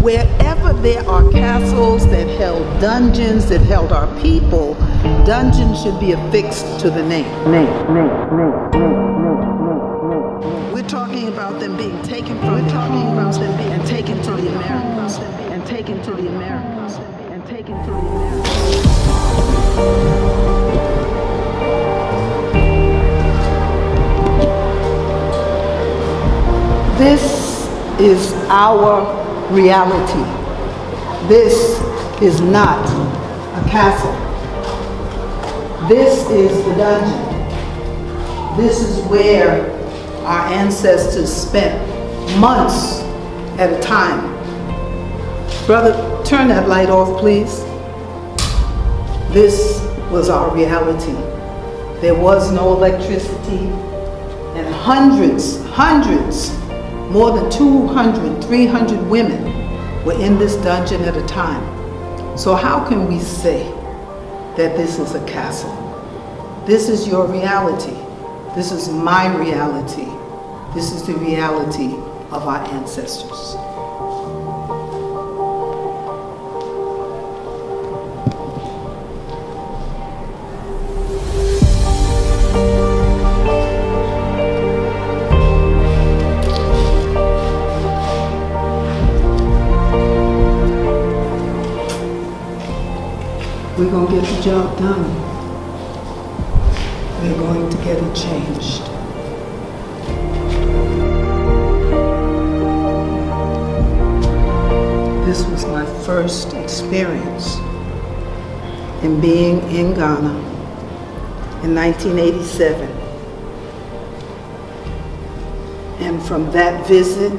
Wherever there are castles that held dungeons, that held our people, dungeons should be affixed to the name. We're talking about them being taken from their homes and taken to the Americas, and taken to the Americas, and taken to the Americas. This is our reality. This is not a castle. This is the dungeon. This is where our ancestors spent months at a time. Brother, turn that light off, please. This was our reality. There was no electricity, and hundreds, more than 200, 300 women were in this dungeon at a time. So how can we say that this is a castle? This is your reality. This is my reality. This is the reality of our ancestors. We're going to get the job done. We're going to get it changed. This was my first experience in being in Ghana in 1987. And from that visit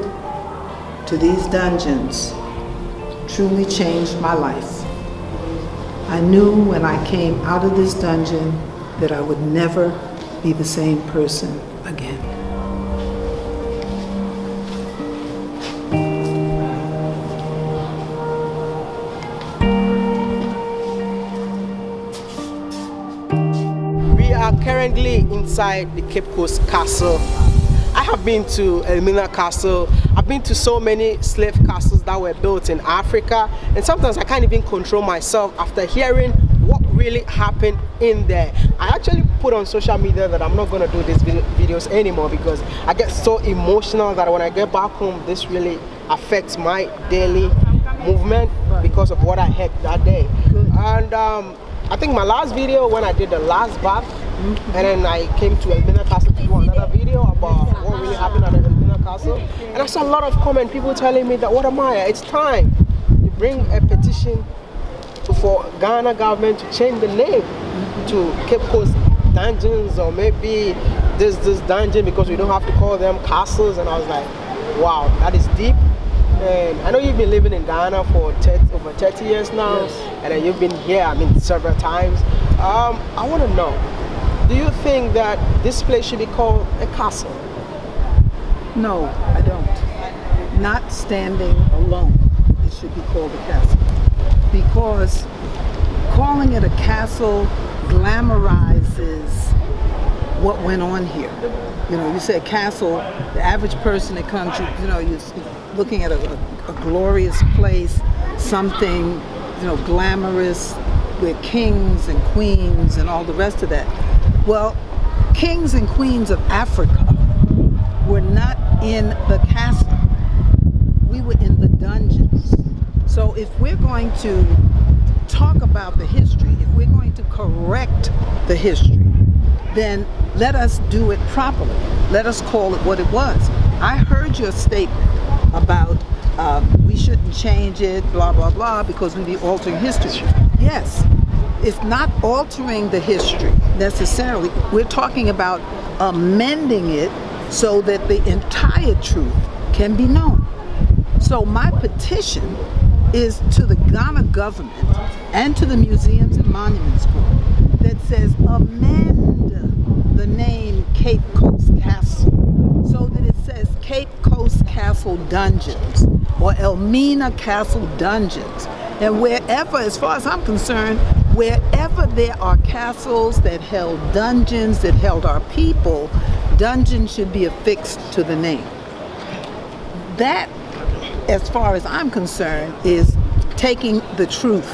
to these dungeons truly changed my life. I knew when I came out of this dungeon that I would never be the same person again. We are currently inside the Cape Coast Castle. I have been to Elmina Castle. I've been to so many slave castles that were built in Africa, and sometimes I can't even control myself after hearing what really happened in there. I actually put on social media that I'm not going to do these videos anymore because I get so emotional that when I get back home, this really affects my daily movement because of what I heard that day. And I think my last video, when I did the last bath, and then I came to Elmina Castle to do another video about what really happened at the Elmina Castle. And I saw a lot of comments, people telling me that, what am I? It's time. You bring a petition for Ghana government to change the name to Cape Coast Dungeons, or maybe this dungeon, because we don't have to call them castles. And I was like, wow, that is deep. And I know you've been living in Ghana for over 30 years now, yes. And then you've been here, I mean, several times. I want to know, do you think that this place should be called a castle? No, I don't. Not standing alone, it should be called a castle. Because calling it a castle glamorizes what went on here. You know, you say castle, the average person that comes, you know, you're looking at a glorious place, something, you know, glamorous, with kings and queens and all the rest of that. Well, kings and queens of Africa were not in the castle. We were in the dungeons. So if we're going to talk about the history, if we're going to correct the history, then let us do it properly. Let us call it what it was. I heard your statement about we shouldn't change it, blah, blah, blah, because we'd be altering history. Yes, it's not altering the history necessarily. We're talking about amending it so that the entire truth can be known. So my petition is to the Ghana government and to the Museums and Monuments Board that says amend the name Cape Coast Castle so that it says Cape Coast Castle Dungeons or Elmina Castle Dungeons. And wherever, as far as I'm concerned, wherever there are castles that held dungeons, that held our people, dungeons should be affixed to the name. That as far as I'm concerned, is taking the truth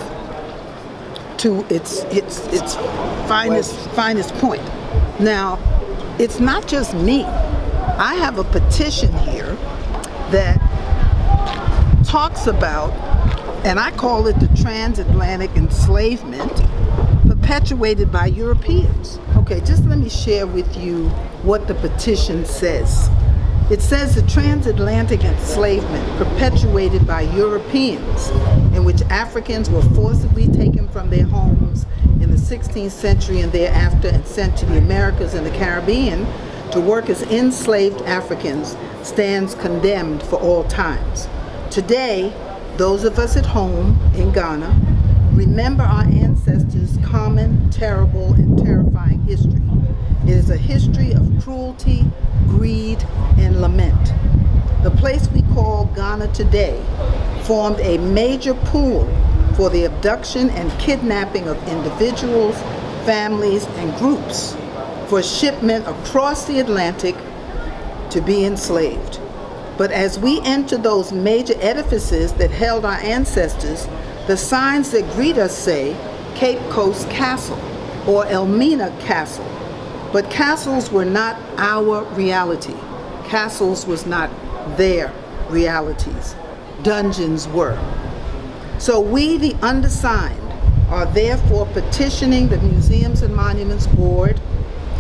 to its finest point. Now, it's not just me. I have a petition here that talks about, and I call it the transatlantic enslavement perpetuated by Europeans. Okay, just let me share with you what the petition says. It says the transatlantic enslavement perpetuated by Europeans, in which Africans were forcibly taken from their homes in the 16th century and thereafter and sent to the Americas and the Caribbean to work as enslaved Africans, stands condemned for all times. Today, those of us at home in Ghana remember our ancestors' common, terrible, and terrifying history. It is a history of cruelty, greed, and lament. The place we call Ghana today formed a major pool for the abduction and kidnapping of individuals, families, and groups for shipment across the Atlantic to be enslaved. But as we enter those major edifices that held our ancestors, the signs that greet us say Cape Coast Castle or Elmina Castle. But castles were not our reality. Castles was not their realities. Dungeons were. So we, the undersigned, are therefore petitioning the Museums and Monuments Board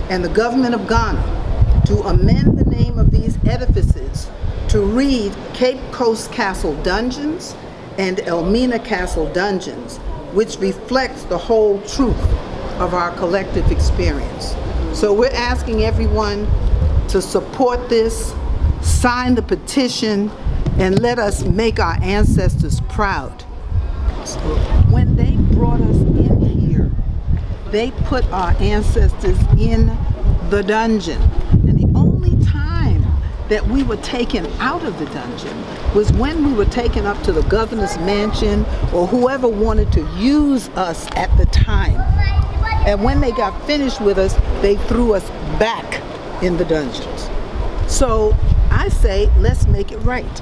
and the government of Ghana to amend the name of these edifices to read Cape Coast Castle Dungeons and Elmina Castle Dungeons, which reflects the whole truth of our collective experience. So we're asking everyone to support this, sign the petition, and let us make our ancestors proud. When they brought us in here, they put our ancestors in the dungeon. And the only time that we were taken out of the dungeon was when we were taken up to the governor's mansion or whoever wanted to use us at the time. And when they got finished with us, they threw us back in the dungeons. So I say, let's make it right.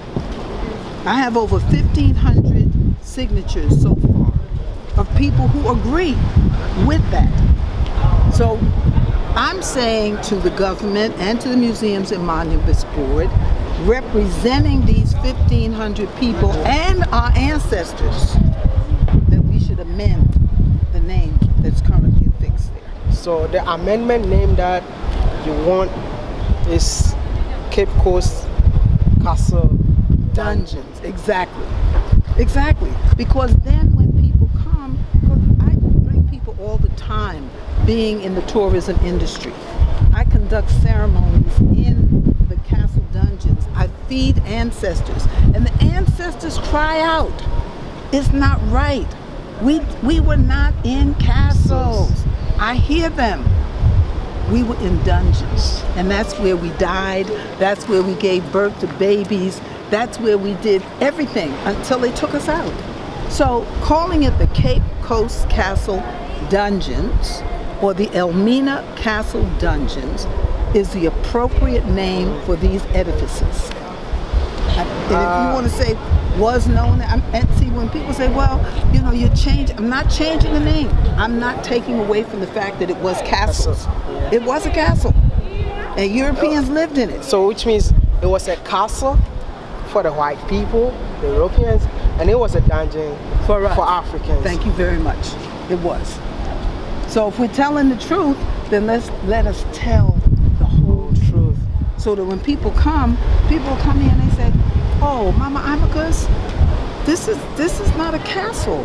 I have over 1,500 signatures so far of people who agree with that. So I'm saying to the government and to the Museums and Monuments Board, representing these 1,500 people and our ancestors, that we should amend the name that's currently affixed there. So the amendment name that you want is Cape Coast Castle Dungeons. Exactly. Because then when people come, because I bring people all the time being in the tourism industry. I conduct ceremonies in the castle dungeons. I feed ancestors. And the ancestors cry out, it's not right. We were not in castles. I hear them. We were in dungeons. And that's where we died. That's where we gave birth to babies. That's where we did everything until they took us out. So calling it the Cape Coast Castle Dungeons or the Elmina Castle Dungeons is the appropriate name for these edifices. And if you want to say was known, and see when people say, well, you know, you change, I'm not changing the name. I'm not taking away from the fact that it was castles. It was a castle. And Europeans lived in it. So which means it was a castle for the white people, the Europeans, and it was a dungeon for Africans. Thank you very much. It was. So if we're telling the truth, then let us tell the whole truth. So that when people come here and they say, oh, Mama Amicus, this is not a castle.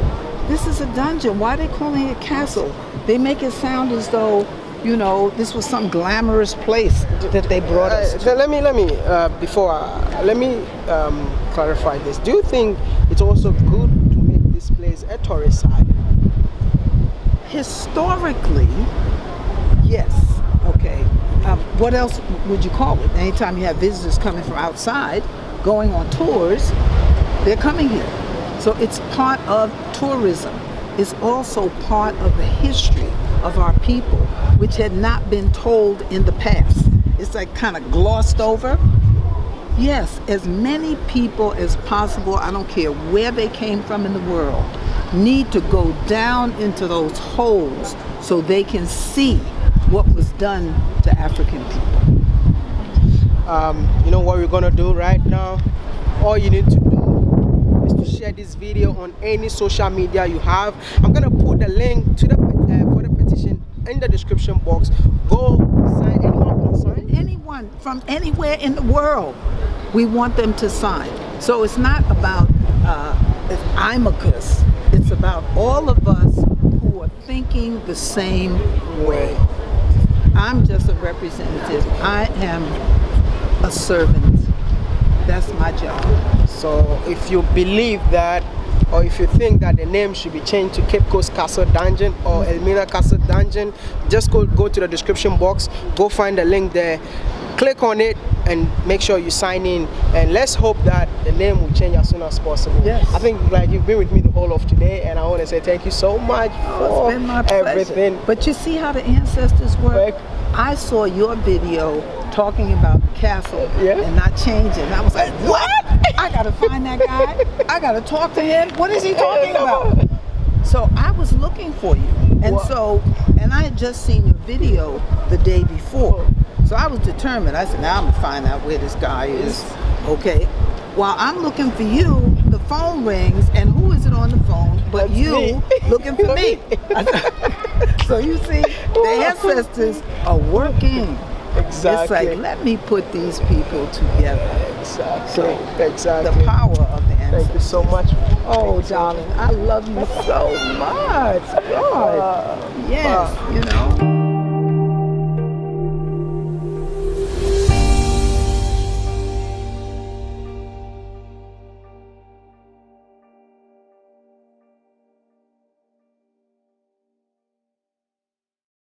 This is a dungeon. Why are they calling it a castle? They make it sound as though, you know, this was some glamorous place that they brought us to. Let me clarify this. Do you think it's also good to make this place a tourist site? Historically, yes. Okay. What else would you call it? Anytime you have visitors coming from outside, going on tours, they're coming here. So it's part of tourism. It's also part of the history of our people, which had not been told in the past. It's like kind of glossed over. Yes, as many people as possible, I don't care where they came from in the world, need to go down into those holes so they can see what was done to African people. You know what we're gonna do right now? All you need to do is to share this video on any social media you have. I'm gonna put the link to the for the petition in the description box. Go sign. Anyone can sign. Anyone from anywhere in the world, we want them to sign. So it's not about Imicus. It's about all of us who are thinking the same way. I'm just a representative. I am a servant. That's my job. So if you believe that, or if you think that the name should be changed to Cape Coast Castle Dungeon or Elmina Castle Dungeon, just go to the description box, go find the link there, click on it, and make sure you sign in. And let's hope that the name will change as soon as possible. Yes. I think like you've been with me the whole of today, and I want to say thank you so much for It's been my pleasure. everything. But you see how the ancestors work? Correct. I saw your video talking about the castle and not changing. I was like, what? I gotta find that guy. I gotta talk to him. What is he talking about? So I was looking for you. And and I had just seen your video the day before. So I was determined. I said, now I'm gonna find out where this guy is. Okay. While I'm looking for you, the phone rings, and who is it on the phone but That's you me. looking for me? So you see, the ancestors are working. Exactly. It's like, let me put these people together. Exactly. So Exactly. the power of the ancestors. Thank you so much. Oh, darling, I love you so much. God, yes, you know.